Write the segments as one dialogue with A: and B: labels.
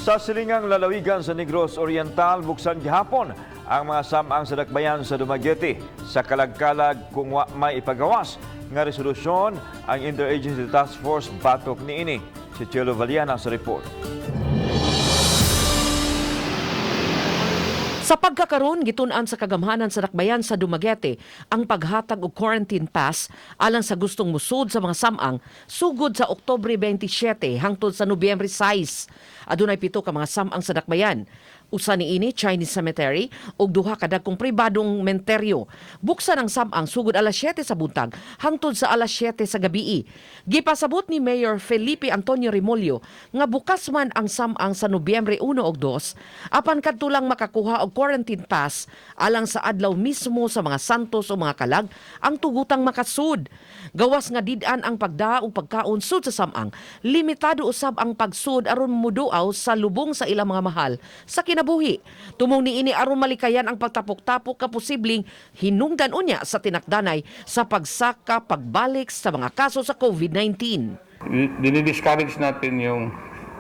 A: Sa silingang lalawigan sa Negros Oriental, buksan gihapon ang mga samang sa dakbayan sa Dumaguete. Sa kalagkalag kung wa may ipagawas nga resolusyon ang Interagency Task Force batok niini. Si Chelo Valiana sa report.
B: Sa pagkakaroon, gitun-an sa kagamhanan sa dakbayan sa Dumaguete ang paghatag og quarantine pass alang sa gustong musud sa mga samang sugod sa Oktubre 27 hangtod sa Nobyembre 6. Adunay 7 ka mga samang sa dakbayan. Usa niini Chinese Cemetery ug duha ka dagkong pribadong menteryo. Buksan ang samang sugod alas 7 sa buntag hangtod sa alas 7 sa gabii. Gipasabot ni Mayor Felipe Antonio Remolyo nga bukas man ang samang sa Nobyembre 1 ug 2 apan kadto lang makakuha og quarantine pass alang sa adlaw mismo sa mga santos o mga kalag ang tugutang makasud. Gawas nga did-an ang pagdaa ug pagkaon sud sa samang, limitado usab ang pagsud aron muduaw sa lubong sa ilang mga mahal sa kinabuhi. Tumong niini aron malikayan ang pagtapok-tapok ka posibleng hinungdan unya sa tinakdanay sa pagsaka pagbalik sa mga kaso sa COVID-19.
C: Dinidiscourage natin yung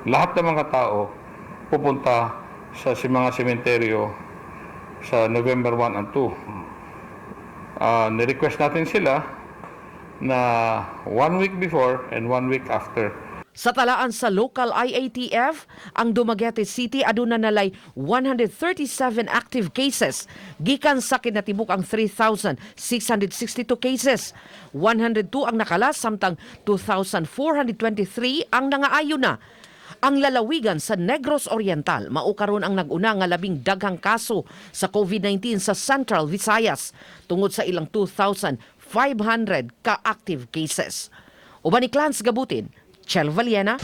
C: lahat ng mga tao pupunta sa mga sementeryo sa November 1 and 2. Ni-request natin sila na 1 week before and 1 week after.
B: Sa talaan sa local IATF, ang Dumaguete City aduna nalay 137 active cases. Gikan sa kinatibuk ang 3,662 cases. 102 ang nakalas samtang 2,423 ang nangaayo na. Ang lalawigan sa Negros Oriental mao karon ang nag-una nga labing daghang kaso sa COVID-19 sa Central Visayas tungod sa ilang 2,500 ka active cases. Uban ni Clans Gabutin, Chel Valiena,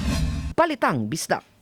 B: Balitang Bisdak.